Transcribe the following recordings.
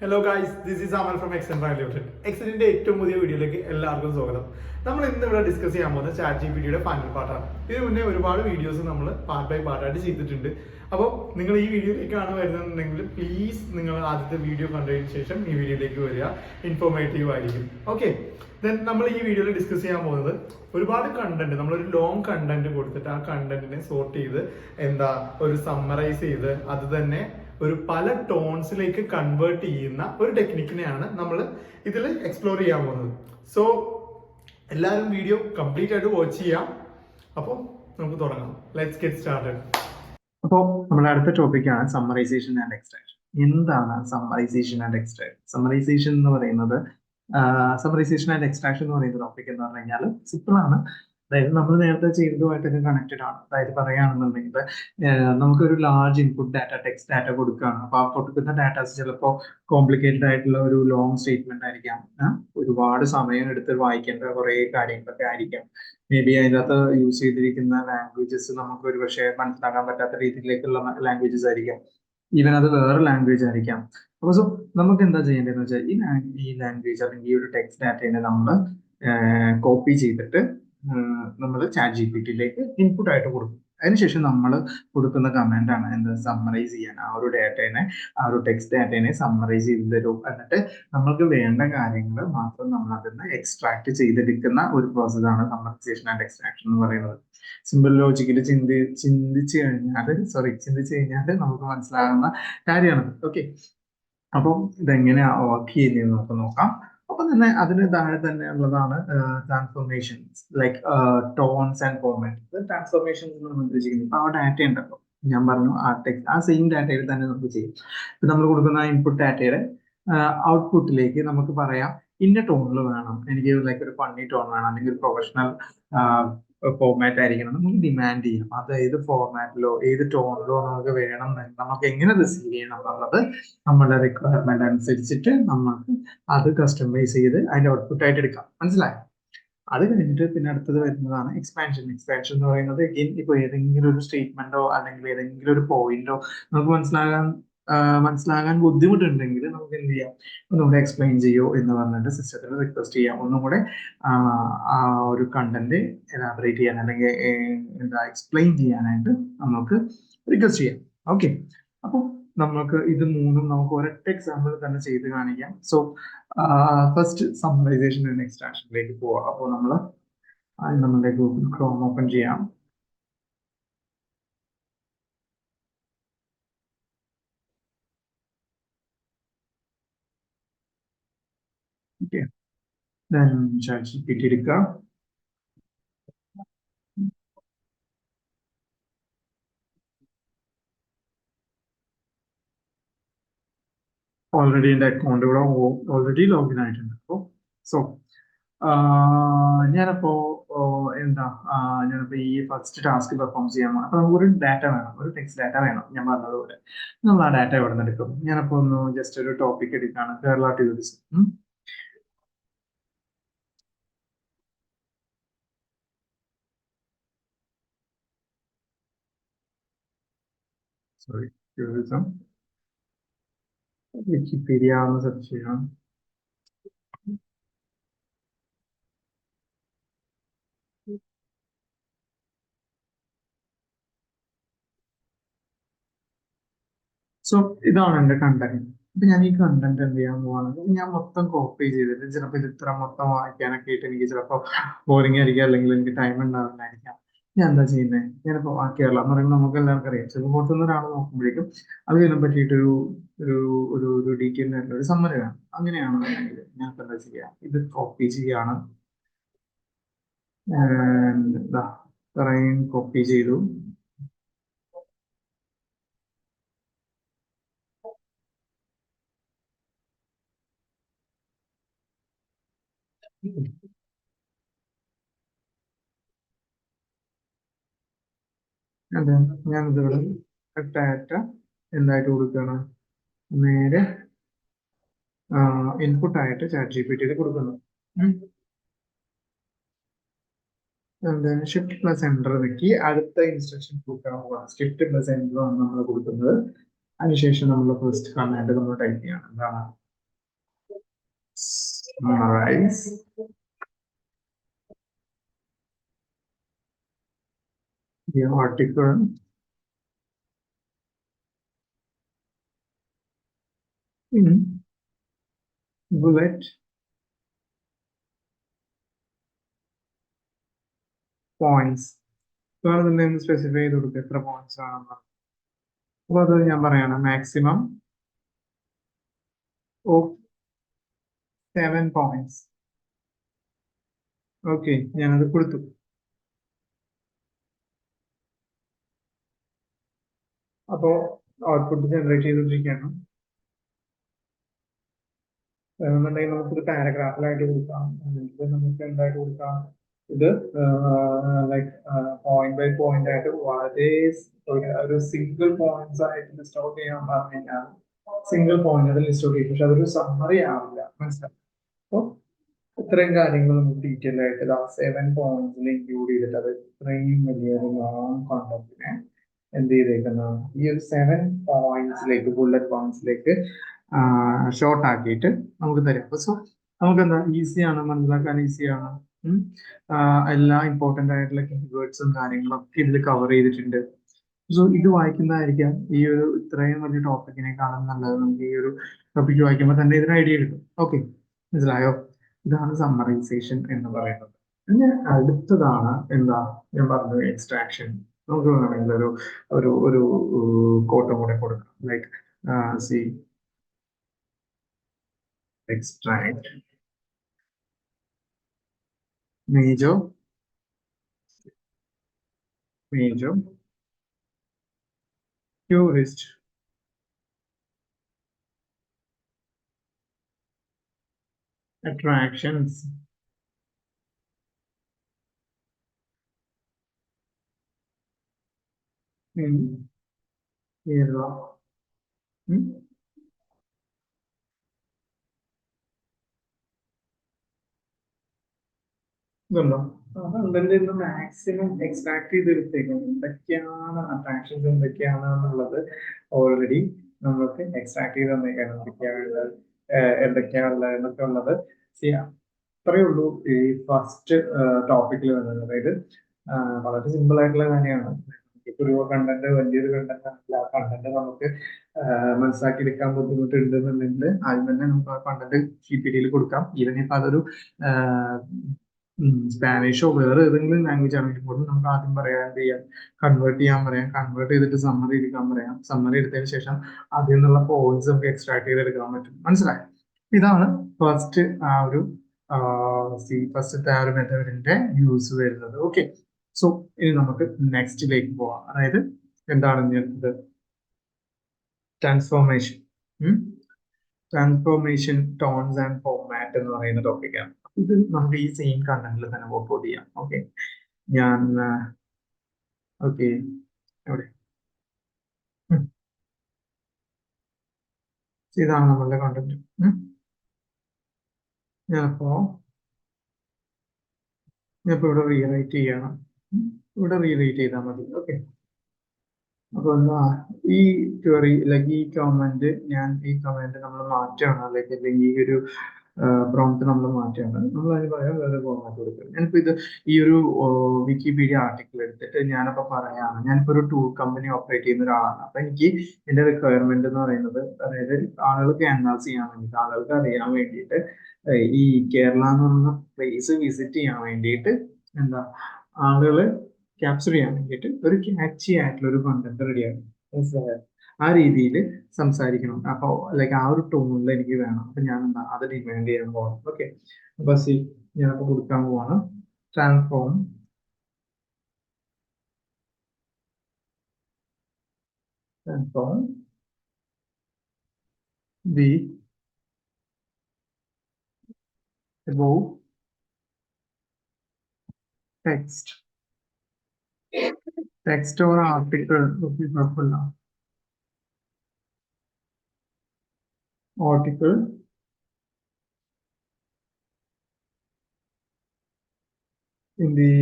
Hello guys, this is Amal from എക്സൻ വാല്യൂഷൻ. എക്സനിന്റെ ഏറ്റവും പുതിയ വീഡിയോയിലേക്ക് എല്ലാവർക്കും സ്വാഗതം. നമ്മൾ ഇന്ന് ഇവിടെ ഡിസ്കസ് ചെയ്യാൻ പോകുന്നത് ചാറ്റ് ജിപിടിയുടെ ഫൈനൽ പാർട്ടാണ്. ഇതിനു മുന്നേ ഒരുപാട് വീഡിയോസ് നമ്മൾ പാർട്ട് ബൈ പാർട്ടായിട്ട് ചെയ്തിട്ടുണ്ട്. അപ്പോൾ നിങ്ങൾ ഈ വീഡിയോയിലേക്കാണ് വരുന്നതെന്നുണ്ടെങ്കിൽ പ്ലീസ് നിങ്ങൾ ആദ്യത്തെ വീഡിയോ കണ്ടതിന് ശേഷം ഈ വീഡിയോയിലേക്ക് വരിക. ഇൻഫോർമേറ്റീവ് ആയിരിക്കും. ഓക്കെ, ദെൻ നമ്മൾ ഈ വീഡിയോയിൽ ഡിസ്കസ് ചെയ്യാൻ പോകുന്നത് ഒരുപാട് കണ്ടന്റ്, നമ്മളൊരു ലോങ് കണ്ടന്റ് കൊടുത്തിട്ട് ആ കണ്ടന്റിനെ സോർട്ട് ചെയ്ത് ഒരു സമ്മറൈസ് ചെയ്ത് അത് തന്നെ ഒരു പല ടോൺസിലേക്ക് കൺവേർട്ട് ചെയ്യുന്ന ഒരു ടെക്നിക്കിനെയാണ് നമ്മൾ ഇതിൽ എക്സ്പ്ലോർ ചെയ്യാൻ പോകുന്നത്. സോ എല്ലാവരും വീഡിയോ കംപ്ലീറ്റ് ആയിട്ട് വാച്ച് ചെയ്യാം. അപ്പോൾ നമുക്ക് തുടങ്ങാം. Let's get started. അപ്പോൾ നമ്മുടെ അടുത്ത ടോപ്പിക്കാണ് സമ്മറൈസേഷൻ ആൻഡ് എക്സ്ട്രാക്ഷൻ. എന്താണ് സമ്മറൈസേഷൻ ആൻഡ് എക്സ്ട്രാക്ഷൻ? സമ്മറൈസേഷൻ എന്ന് പറയുന്നത് സമ്മറൈസേഷൻ ആൻഡ് എക്സ്ട്രാക്ഷൻ എന്ന് പറയുന്ന ടോപ്പിക് എന്ന് പറഞ്ഞു കഴിഞ്ഞാൽ സിമ്പിൾ ആണ്. അതായത് നമ്മൾ നേരത്തെ ചെയ്തതുമായിട്ടൊക്കെ കണക്റ്റഡ് ആണ്. അതായത് പറയുകയാണെന്നുണ്ടെങ്കിൽ നമുക്കൊരു large input data, text data കൊടുക്കുകയാണ്. അപ്പോൾ ആ കൊടുക്കുന്ന ഡാറ്റാസ് ചിലപ്പോൾ കോംപ്ലിക്കേറ്റഡ് ആയിട്ടുള്ള ഒരു ലോങ് സ്റ്റേറ്റ്മെന്റ് ആയിരിക്കാം, ഒരുപാട് സമയം എടുത്ത് വായിക്കേണ്ട കുറെ കാര്യങ്ങളൊക്കെ ആയിരിക്കാം. മേ ബി അതിനകത്ത് യൂസ് ചെയ്തിരിക്കുന്ന ലാംഗ്വേജസ് നമുക്ക് ഒരു പക്ഷേ മനസ്സിലാക്കാൻ പറ്റാത്ത രീതിയിലേക്കുള്ള ലാംഗ്വേജസ് ആയിരിക്കാം. ഈവൻ അത് വേറെ ലാംഗ്വേജ് ആയിരിക്കാം. അപ്പോൾ സോ നമുക്ക് എന്താ ചെയ്യേണ്ടതെന്ന് വെച്ചാൽ ഈ ലാംഗ്വേജ് അല്ലെങ്കിൽ ഈ ഒരു ടെക്സ്റ്റ് ഡാറ്റയെ നമ്മൾ കോപ്പി ചെയ്തിട്ട് നമ്മൾ ചാറ്റ് ജിപിടിയിലേക്ക് ഇൻപുട്ട് ആയിട്ട് കൊടുക്കും. അതിനുശേഷം നമ്മൾ കൊടുക്കുന്ന കമാൻഡ് ആണ് എന്താ, സമ്മറൈസ് ചെയ്യാൻ. ആ ഒരു ഡാറ്റേനെ, ആ ഒരു ടെക്സ്റ്റ് ഡാറ്റേനെ സമ്മറൈസ് ചെയ്ത് തരും. എന്നിട്ട് നമ്മൾക്ക് വേണ്ട കാര്യങ്ങൾ മാത്രം നമ്മൾ അതിൽ നിന്ന് എക്സ്ട്രാക്ട് ചെയ്തെടുക്കുന്ന ഒരു പ്രോസസ്സാണ് സമ്മറൈസേഷൻ ആൻഡ് എക്സ്ട്രാക്ഷൻ എന്ന് പറയുന്നത്. സിമ്പിൾ ലോജിക്കലി ചിന്തിച്ചു കഴിഞ്ഞാൽ നമുക്ക് മനസ്സിലാകുന്ന കാര്യമാണ്. ഓക്കെ, അപ്പം ഇതെങ്ങനെയാ വർക്ക് ചെയ്യുന്നതെന്ന് നമുക്ക് നോക്കാം. അപ്പൊ തന്നെ അതിന് താഴെ തന്നെ ഉള്ളതാണ് transformations, like tones and format. Transformations നമ്മൾ ഉദ്ദേശിക്കുന്നത് ഇപ്പൊ ആ ഡാറ്റ ഉണ്ടല്ലോ, ഞാൻ പറഞ്ഞു ആ സെയിം ഡാറ്റയിൽ തന്നെ നമുക്ക് ചെയ്യും. ഇപ്പൊ നമ്മൾ കൊടുക്കുന്ന ഇൻപുട്ട് ഡാറ്റയുടെ ഔട്ട്പുട്ടിലേക്ക് നമുക്ക് പറയാം ഇന്ന ടോണിൽ വേണം, എനിക്ക് ലൈക്ക് ഒരു ഫണ്ണി ടോൺ വേണം, അല്ലെങ്കിൽ ഒരു പ്രൊഫഷണൽ ഫോർമാറ്റ് ആയിരിക്കണം നമുക്ക് ഡിമാൻഡ് ചെയ്യാം. അത് ഏത് ഫോർമാറ്റിലോ ഏത് ടോണിലോ നമുക്ക് വേണം, നമുക്ക് എങ്ങനെ റിസീവ് ചെയ്യണം എന്നുള്ളത് നമ്മുടെ റിക്വയർമെന്റ് അനുസരിച്ചിട്ട് നമുക്ക് അത് കസ്റ്റമൈസ് ചെയ്ത് അതിന്റെ ഔട്ട്പുട്ട് ആയിട്ട് എടുക്കാം. മനസ്സിലായോ? അത് കഴിഞ്ഞിട്ട് പിന്നെ അടുത്തത് വരുന്നതാണ് എക്സ്പാൻഷൻ. എക്സ്പാൻഷൻ എന്ന് പറയുന്നത് ഇപ്പൊ ഏതെങ്കിലും ഒരു സ്റ്റേറ്റ്മെന്റോ അല്ലെങ്കിൽ ഏതെങ്കിലും ഒരു പോയിന്റോ നമുക്ക് മനസ്സിലാകാൻ ബുദ്ധിമുട്ടുണ്ടെങ്കിൽ നമുക്ക് എന്ത് ചെയ്യാം, ഒന്നുകൂടെ എക്സ്പ്ലെയിൻ ചെയ്യോ എന്ന് പറഞ്ഞിട്ട് സിസ്റ്റത്തിൽ റിക്വസ്റ്റ് ചെയ്യാം. ഒന്നും കൂടെ ആ ഒരു കണ്ടന്റ് എലാബറേറ്റ് ചെയ്യാൻ അല്ലെങ്കിൽ എക്സ്പ്ലെയിൻ ചെയ്യാനായിട്ട് നമുക്ക് റിക്വസ്റ്റ് ചെയ്യാം. ഓക്കെ, അപ്പോൾ നമുക്ക് ഇത് മൂന്നും നമുക്ക് ഒരൊറ്റ എക്സാമ്പിൾ തന്നെ ചെയ്ത് കാണിക്കാം. സോ ഫസ്റ്റ് സമ്മറൈസേഷൻ ആൻഡ് എക്സ്ട്രാക്ഷനിലേക്ക് പോവാം. അപ്പോൾ നമ്മളുടെ ഗൂഗിൾ ക്രോം ഓപ്പൺ ചെയ്യാം. ഓക്കെ, then ChatGPT എടുക്കുക. ഓൾറെഡി എൻ്റെ അക്കൗണ്ട് ഇവിടെ ഓൾറെഡി ലോഗിൻ ആയിട്ടുണ്ട്. അപ്പോൾ സോ ഞാനിപ്പോ ഈ ഫസ്റ്റ് ടാസ്ക് പെർഫോം ചെയ്യാൻ പോകണം. അപ്പൊ നമുക്കൊരു ഡാറ്റ വേണം, ഒരു ടെക്സ്റ്റ് ഡാറ്റ വേണം. ഞാൻ പറഞ്ഞതുപോലെ നമ്മൾ ആ ഡാറ്റ എവിടെ നിന്ന് എടുക്കും? ഞാനിപ്പോ ഒന്ന് ജസ്റ്റ് ഒരു ടോപ്പിക് എടുക്കുകയാണ്, Kerala tourism. Sorry, tourism. Wikipedia ഒന്ന് സെർച്ച് ചെയ്യണം. സോ ഇതാണ് എന്റെ കണ്ടന്റ്. അപ്പൊ ഞാൻ ഈ കണ്ടന്റ് എന്ത് ചെയ്യാൻ പോവാണെങ്കിൽ ഞാൻ മൊത്തം കോപ്പി ചെയ്തിട്ട്, ചിലപ്പോൾ ഇത് ഇത്ര മൊത്തം വായിക്കാനൊക്കെ ആയിട്ട് എനിക്ക് ചിലപ്പോൾ ബോറിംഗ് ആയിരിക്കാം, അല്ലെങ്കിൽ എനിക്ക് ടൈം ഉണ്ടാവില്ലായിരിക്കാം. ഞാൻ എന്താ ചെയ്യുന്നത്, ഞാനിപ്പോ കേരളം എന്ന് പറയുമ്പോൾ നമുക്ക് എല്ലാവർക്കും അറിയാം. ചിലപ്പോൾ പുറത്തുനിന്ന് ഒരാൾ നോക്കുമ്പോഴേക്കും അതിനെ പറ്റിയിട്ടൊരു ഒരു ഒരു ഒരു ഡീറ്റെയിൽ ആയിട്ടുള്ള ഒരു സമ്മറി വേണം. അങ്ങനെയാണെന്നുണ്ടെങ്കിൽ ഞാൻ എന്താ ചെയ്യാം, ഇത് കോപ്പി ചെയ്യാണ്. ഇത്രയും കോപ്പി ചെയ്തു. അതെ, ഞാനിതിവിടെ ഡാറ്റ എന്തായിട്ട് കൊടുക്കുകയാണ്, നേരെ ഇൻപുട്ട് ആയിട്ട് ചാറ്റ് ജിപിടിയിൽ കൊടുക്കുന്നു. ഷിഫ്റ്റ് പ്ലസ് എൻ്റർ വെക്കി അടുത്ത ഇൻസ്ട്രക്ഷൻ കൊടുക്കാൻ പോവാണ്. ഷിഫ്റ്റ് പ്ലസ് എൻ്റർ ആണ് നമ്മൾ കൊടുക്കുന്നത്. അതിനുശേഷം നമ്മൾ ഫസ്റ്റ് കമാൻഡ് നമ്മൾ ടൈപ്പ് ചെയ്യണം. എന്താണ് Summarize the article in bullet points. വേണമെന്നുണ്ടെങ്കിൽ സ്പെസിഫൈ ചെയ്ത് കൊടുക്കുക എത്ര പോയിന്റ്സ് ആണെന്ന്. അപ്പൊ അത് ഞാൻ പറയാണ് മാക്സിമം ഓഫ് 7 പോയിന്റ്സ്. ഓക്കെ, ഞാനത് കൊടുത്തു. അപ്പോ ഔട്ട്പുട്ട് ജനറേറ്റ് ചെയ്തുകൊണ്ടിരിക്കുകയാണ്. വേണമെന്നുണ്ടെങ്കിൽ നമുക്കിത് പാരഗ്രാഫിലായിട്ട് കൊടുക്കാം, അല്ലെങ്കിൽ നമുക്ക് എന്തായിട്ട് കൊടുക്കാം, ഇത് ലൈക്ക് പോയിന്റ് ബൈ പോയിന്റ് ആയിട്ട് വളരെ ഒരു സിംഗിൾ പോയിന്റ്സ് ആയിട്ട് ലിസ്റ്റ് ഔട്ട് ചെയ്യാൻ പറഞ്ഞു കഴിഞ്ഞാൽ സിംഗിൾ പോയിന്റ് അത് ലിസ്റ്റ് ഔട്ട് ചെയ്യും. പക്ഷെ അതൊരു സമ്മറി ആവില്ല, മനസ്സിലാവും. അപ്പോൾ ഇത്രയും കാര്യങ്ങൾ നമുക്ക് ഡീറ്റെയിൽ ആയിട്ട് 7 പോയിന്റ്സിൽ ഇൻക്ലൂഡ് ചെയ്തിട്ട് അത് ഇത്രയും വലിയൊരു ലോങ് കോണ്ടന്റിനെ എന്ത് ചെയ്തേക്കുന്ന ഈ ഒരു 7 പോയിന്റ്സിലേക്ക് ബുള്ളറ്റ് പോയിന്റ്സിലേക്ക് ഷോർട്ട് ആക്കിയിട്ട് നമുക്ക് തരാം. സോ നമുക്ക് എന്താ ഈസിയാണ്, മനസ്സിലാക്കാൻ ഈസിയാണ്. എല്ലാ ഇമ്പോർട്ടന്റ് ആയിട്ടുള്ള കീവേഡ്സും കാര്യങ്ങളൊക്കെ ഇതിൽ കവർ ചെയ്തിട്ടുണ്ട്. സോ ഇത് വായിക്കുന്നതായിരിക്കാം ഈ ഒരു ഇത്രയും വലിയ ടോപ്പിക്കിനേക്കാളും നല്ലത്. നമുക്ക് ഈ ഒരു ടോപ്പിക്ക് വായിക്കുമ്പോൾ തന്നെ ഇതിന് ഐഡിയ കിട്ടും. ഓക്കെ, മനസ്സിലായോ? ഇതാണ് സമ്മറൈസേഷൻ എന്ന് പറയുന്നത്. പിന്നെ അടുത്തതാണ് എന്താ ഞാൻ പറഞ്ഞത്, എക്സ്ട്രാക്ഷൻ. നമുക്ക് വേണമെങ്കിൽ ഒരു ഒരു ഒരു കോട്ടം കൂടെ കൊടുക്കാം, like C extract major tourist attractions in Kerala. ഇതുണ്ടോ? അതിൽ മാക്സിമം എക്സ്ട്രാക്ട് ചെയ്തെടുത്തേക്കും എന്തൊക്കെയാണ് അട്രാക്ഷൻസ് എന്തൊക്കെയാണ് എന്നുള്ളത് ഓൾറെഡി നമുക്ക് എക്സ്ട്രാക്ട് ചെയ്ത് തന്നേക്കാണ്. എന്തൊക്കെയാണുള്ളത് എന്നൊക്കെ ഉള്ളത് ചെയ്യാം. അത്രയേ ഉള്ളൂ ഈ ഫസ്റ്റ് ടോപ്പിക്കിൽ വരുന്നത്. അതായത് വളരെ സിമ്പിൾ ആയിട്ടുള്ള കാര്യമാണ്. ഒരു കണ്ടന്റ് വലിയൊരു കണ്ടന്റ് ആണെങ്കിൽ ആ കണ്ടന്റ് നമുക്ക് മനസ്സിലാക്കി എടുക്കാൻ ബുദ്ധിമുട്ടുണ്ടെന്നുണ്ടെങ്കിൽ ആദ്യം തന്നെ നമുക്ക് ആ കണ്ടന്റ് GPTയിൽ കൊടുക്കാം. ഈവൻ ഇപ്പൊ അതൊരു സ്പാനിഷോ വേറെ ഏതെങ്കിലും ലാംഗ്വേജ് ആണെങ്കിൽ പോലും നമുക്ക് ആദ്യം പറയാം എന്ത് ചെയ്യാം, കൺവേർട്ട് ചെയ്യാൻ പറയാം. കൺവേർട്ട് ചെയ്തിട്ട് സമ്മറി എടുക്കാൻ പറയാം. സമ്മറി എടുത്തതിന് ശേഷം അതിൽ നിന്നുള്ള പോയിന്റ്സ് നമുക്ക് എക്സ്ട്രാക്ട് ചെയ്തെടുക്കാൻ പറ്റും. മനസ്സിലായോ? ഇതാണ് ഫസ്റ്റ് ആ ഒരു ഫസ്റ്റത്തെ ആ ഒരു മെത്തേഡിന്റെ യൂസ് വരുന്നത്. ഓക്കെ, സോ ഇനി നമുക്ക് നെക്സ്റ്റിലേക്ക് പോവാം. അതായത് എന്താണ് ഇത് transformation. Transformation tones and format എന്ന് പറയുന്ന ടോപ്പിക്കാണ്. ഇത് നമുക്ക് ഈ സെയിം കണ്ടന്റിൽ തന്നെ വർക്ക്ഔട്ട് ചെയ്യാം. ഓക്കെ, ഞാൻ ഓക്കെ എവിടെ ഇതാണ് നമ്മളുടെ കണ്ടന്റ്. ഞാനിപ്പോ ഇവിടെ റീറൈറ്റ് ചെയ്യണം. ഇവിടെ റീറൈറ്റ് ചെയ്താൽ മതി. ഓക്കെ, അപ്പൊ എന്താ ഈ ക്വറി അല്ലെങ്കിൽ ഈ കമന്റ് നമ്മൾ മാറ്റുകയാണ്, അല്ലെങ്കിൽ ഈ ഒരു പ്രോംപ്റ്റ് നമ്മൾ മാറ്റുകയാണ്. നമ്മൾ അതിന് പകരം വേറെ ഫോർമാറ്റ് കൊടുക്കുക. ഞാനിപ്പോ ഇത് ഈ ഒരു വിക്കിപീഡിയ ആർട്ടിക്കിൾ എടുത്തിട്ട് ഞാനിപ്പോ പറയാണ്, ഞാനിപ്പോ ഒരു ടൂർ കമ്പനി ഓപ്പറേറ്റ് ചെയ്യുന്ന ഒരാളാണ്. അപ്പൊ എനിക്ക് എന്റെ റിക്വയർമെന്റ് എന്ന് പറയുന്നത്, അതായത് ആളുകൾക്ക് ക്യാൻവാസ് ചെയ്യാൻ വേണ്ടിയിട്ട്, ആളുകൾക്ക് അറിയാൻ വേണ്ടിയിട്ട് ഈ കേരള എന്ന് പറയുന്ന പ്ലേസ് വിസിറ്റ് ചെയ്യാൻ വേണ്ടിയിട്ട് എന്താ ആളുകള് ക്യാപ്ചർ ചെയ്യാൻ വേണ്ടിയിട്ട് ഒരു ക്യാച്ചി ആയിട്ടുള്ള ഒരു കണ്ടന്റ് റെഡിയാണ്. മനസ്സിലായോ? ആ രീതിയിൽ സംസാരിക്കണം. അപ്പോൾ ലൈക്ക് ആ ഒരു ടോണിൽ എനിക്ക് വേണം. അപ്പൊ ഞാൻ എന്താ അത് ഡിമാൻഡ് ചെയ്യാൻ പോകണം. ഓക്കെ, അപ്പൊ ഞാനപ്പോ കൊടുക്കാൻ പോവാണ് transform the above text or article in the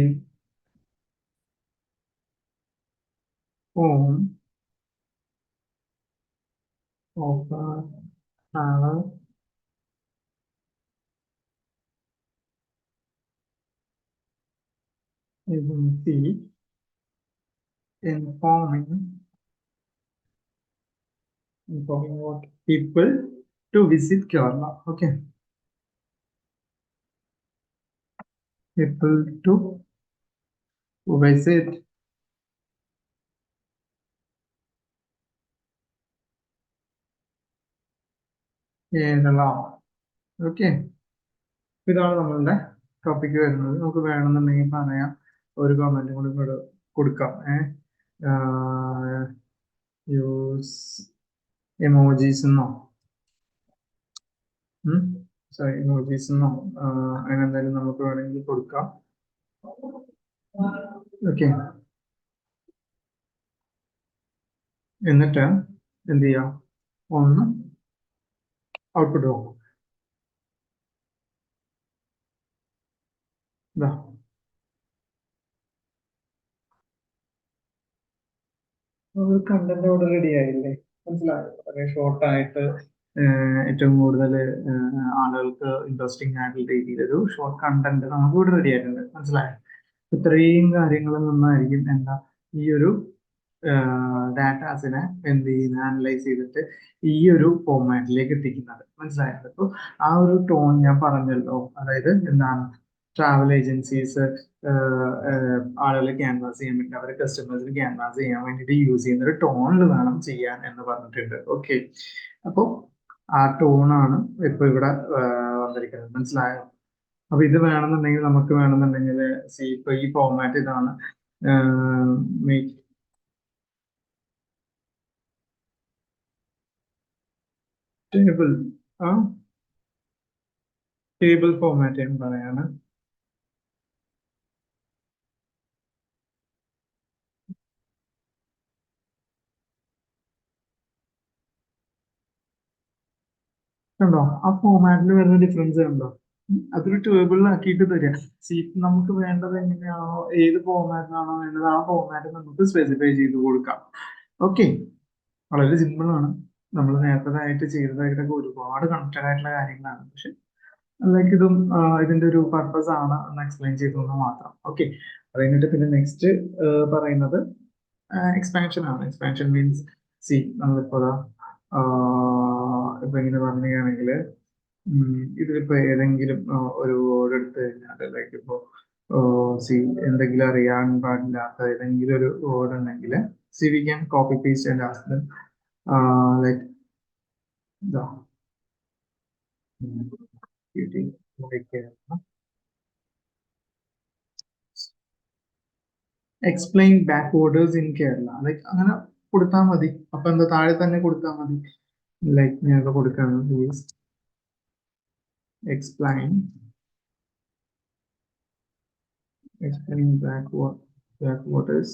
form of travel agency informing what people to visit Kerala. Okay, people to visit Kerala. Okay, ഇതാണ് നമ്മളുടെ ടോപ്പിക്ക് വരുന്നത്. നമുക്ക് വേണമെന്നുണ്ടെങ്കിൽ പറയാം, ഒരു കമന്റ് കൂടി ഇവിടെ കൊടുക്കാം. യൂസ് എമോജീസ് എന്നോ സോറി എമോജീസ് എന്നോ അങ്ങനെ എന്തായാലും നമുക്ക് വേണമെങ്കിൽ കൊടുക്കാം. ഓക്കെ, എന്നിട്ട് എന്ത് ചെയ്യാം, ഒന്ന് ഔട്ട്പുട്ട് നോക്കും. ഇതാ കണ്ടന്റ് ഇവിടെ റെഡി ആയില്ലേ, മനസ്സിലായോ? വളരെ ഷോർട്ടായിട്ട് ഏറ്റവും കൂടുതൽ ആളുകൾക്ക് ഇൻട്രസ്റ്റിംഗ് ആയിട്ടുള്ള രീതിയിലൊരു ഷോർട്ട് കണ്ടന്റ് നമുക്ക് ഇവിടെ റെഡി ആയിട്ടുണ്ട്, മനസ്സിലായോ? ഇത്രയും കാര്യങ്ങൾ നിന്നായിരിക്കും എന്താ ഈ ഒരു ഡാറ്റാസിനെ എന്ത് ചെയ്യുന്നത്, അനലൈസ് ചെയ്തിട്ട് ഈ ഒരു ഫോർമാറ്റിലേക്ക് എത്തിക്കുന്നത്, മനസ്സിലായത്? അപ്പോൾ ആ ഒരു ടോൺ ഞാൻ പറഞ്ഞല്ലോ, അതായത് എന്താണ് ട്രാവൽ ഏജൻസീസ് ആളുകളെ ക്യാൻവാസ് ചെയ്യാൻ വേണ്ടി, അവരെ കസ്റ്റമേഴ്സിന് ക്യാൻവാസ് ചെയ്യാൻ വേണ്ടിയിട്ട് യൂസ് ചെയ്യുന്ന ഒരു ടോണിൽ വേണം ചെയ്യാൻ എന്ന് പറഞ്ഞിട്ടുണ്ട്. ഓക്കെ, അപ്പോൾ ആ ടോണാണ് ഇപ്പൊ ഇവിടെ വന്നിരിക്കുന്നത്, മനസ്സിലായോ? അപ്പൊ ഇത് വേണമെന്നുണ്ടെങ്കിൽ നമുക്ക് വേണമെന്നുണ്ടെങ്കിൽ ഇപ്പൊ ഈ ഫോർമാറ്റ് ഇതാണ്, ടേബിൾ ടേബിൾ ഫോർമാറ്റ് എന്ന് പറയാണ്. കണ്ടോ, ആ ഫോർമാറ്റിൽ വരുന്ന ഡിഫറൻസ് കണ്ടോ? അതൊരു ടേബിളിലാക്കിയിട്ട് തരിക. നമുക്ക് വേണ്ടത് എങ്ങനെയാണോ, ഏത് ഫോർമാറ്റിലാണോ വേണ്ടത്, ആ ഫോർമാറ്റ് നമുക്ക് സ്പെസിഫൈ ചെയ്ത് കൊടുക്കാം. ഓക്കെ, വളരെ സിമ്പിൾ ആണ്. നമ്മൾ നേരത്തേതായിട്ട് ചെയ്തതായിട്ടൊക്കെ ഒരുപാട് കണക്റ്റഡ് ആയിട്ടുള്ള കാര്യങ്ങളാണ്, പക്ഷെ ലൈക്ക് ഇതും ഇതിന്റെ ഒരു പർപ്പസ് ആണ് എന്ന് എക്സ്പ്ലെയിൻ ചെയ്തു മാത്രം. ഓക്കെ, അത് കഴിഞ്ഞിട്ട് പിന്നെ നെക്സ്റ്റ് പറയുന്നത് എക്സ്പാൻഷൻ ആണ്. എക്സ്പാൻഷൻ മീൻസ് നമ്മളിപ്പോ ഇപ്പൊ ഇങ്ങനെ പറയുകയാണെങ്കിൽ ഇതിലിപ്പോ ഏതെങ്കിലും ഒരു വേർഡ് എടുത്തു കഴിഞ്ഞാൽ, ലൈക്ക് ഇപ്പോ എന്തെങ്കിലും അറിയാൻ പാടില്ലാത്ത ഏതെങ്കിലും ഒരു വേർഡ് ഉണ്ടെങ്കിൽ we can copy paste and ask them like explain back orders in Kerala, like അങ്ങനെ കൊടുത്താൽ മതി. അപ്പൊ എന്താ, താഴെ തന്നെ കൊടുത്താൽ മതി. ലൈക്ക് ഞാൻ കൊടുക്കാണ്, പ്ലീസ് explain backwaters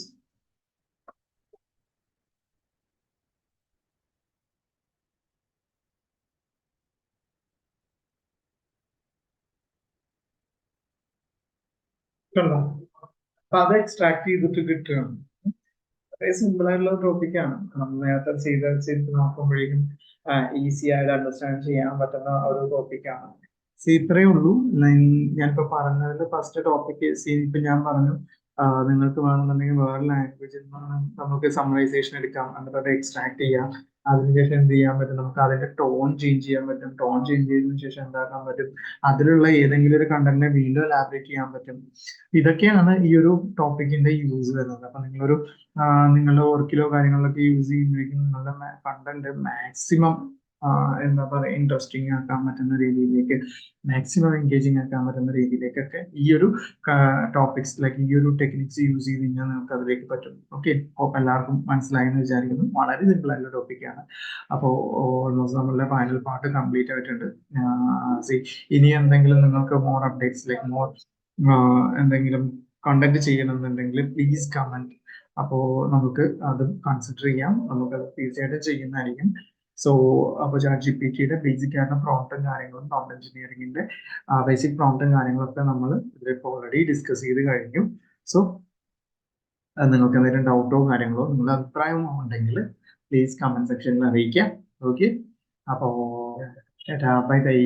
കണ്ടോ? അപ്പൊ അത് എക്സ്ട്രാക്ട് ചെയ്തിട്ട് കിട്ടുകയാണ്. വളരെ സിമ്പിൾ ആയിട്ടുള്ള ടോപ്പിക്കാണ്. നമ്മൾ നേരത്തെ ചെയ്ത് നോക്കുമ്പോഴേക്കും ഈസി ആയിട്ട് അണ്ടർസ്റ്റാൻഡ് ചെയ്യാൻ പറ്റുന്ന ഒരു ടോപ്പിക്കാണ്. ഇത്രയേ ഉള്ളൂ. ഞാനിപ്പോ പറഞ്ഞതിന്റെ ഫസ്റ്റ് ടോപ്പിക്ക് ഇപ്പൊ ഞാൻ പറഞ്ഞു, നിങ്ങൾക്ക് വേണമെന്നുണ്ടെങ്കിൽ വേറെ ലാംഗ്വേജിൽ നിന്ന് നമുക്ക് സമ്മറൈസേഷൻ എടുക്കാം, എന്നിട്ട് അത് എക്സ്ട്രാക്ട് ചെയ്യാം. അതിനുശേഷം എന്ത് ചെയ്യാൻ പറ്റും, നമുക്ക് അതിന്റെ ടോൺ ചേഞ്ച് ചെയ്യാൻ പറ്റും. ടോൺ ചേഞ്ച് ചെയ്തതിനു ശേഷം എന്താക്കാൻ പറ്റും, അതിലുള്ള ഏതെങ്കിലും ഒരു കണ്ടന്റിനെ വീണ്ടും എലാബറേറ്റ് ചെയ്യാൻ പറ്റും. ഇതൊക്കെയാണ് ഈ ഒരു ടോപ്പിക്കിന്റെ യൂസ് വരുന്നത്. അപ്പൊ നിങ്ങളുടെ വർക്കിലോ കാര്യങ്ങളിലൊക്കെ യൂസ് ചെയ്യുമ്പോഴേക്കും നിങ്ങളുടെ കണ്ടന്റ് മാക്സിമം എന്താ പറയുക, ഇൻട്രസ്റ്റിംഗ് ആക്കാൻ പറ്റുന്ന രീതിയിലേക്ക്, മാക്സിമം എൻഗേജിങ് ആക്കാൻ പറ്റുന്ന രീതിയിലേക്കൊക്കെ ഈ ഒരു ടോപ്പിക്സ്, ലൈക്ക് ഈ ഒരു ടെക്നിക്സ് യൂസ് ചെയ്ത് കഴിഞ്ഞാൽ നമുക്ക് അതിലേക്ക് പറ്റും. ഓക്കെ, എല്ലാവർക്കും മനസ്സിലായി എന്ന് വിചാരിക്കുന്നു. വളരെ സിമ്പിൾ ആയിട്ടുള്ള ടോപ്പിക്കാണ്. അപ്പോൾ ഓൾമോസ്റ്റ് നമ്മളുടെ ഫൈനൽ പാർട്ട് കംപ്ലീറ്റ് ആയിട്ടുണ്ട്. ഇനി എന്തെങ്കിലും നിങ്ങൾക്ക് മോർ അപ്ഡേറ്റ്സ്, ലൈക്ക് മോർ എന്തെങ്കിലും കണ്ടന്റ് ചെയ്യണമെന്നുണ്ടെങ്കിൽ പ്ലീസ് കമന്റ്. അപ്പോൾ നമുക്ക് അത് കൺസിഡർ ചെയ്യാം, നമുക്കത് തീർച്ചയായിട്ടും ചെയ്യുന്നതായിരിക്കും. അപ്പോൾ ChatGPTയുടെ ബേസിക് ആയിട്ടുള്ള പ്രോംപ്റ്റും കാര്യങ്ങളും, പ്രോംപ്റ്റ് എഞ്ചിനീയറിംഗിന്റെ ബേസിക് പ്രോംപ്റ്റും കാര്യങ്ങളൊക്കെ നമ്മൾ ഇതിലിപ്പോൾ ഓൾറെഡി ഡിസ്കസ് ചെയ്ത് കഴിഞ്ഞു. സോ നിങ്ങൾക്ക് എന്തെങ്കിലും ഡൗട്ടോ കാര്യങ്ങളോ നിങ്ങളുടെ അഭിപ്രായമോ ഉണ്ടെങ്കിൽ പ്ലീസ് കമന്റ് സെക്ഷനിൽ അറിയിക്കാം. ഓക്കെ, അപ്പോൾ ബൈ ബൈ.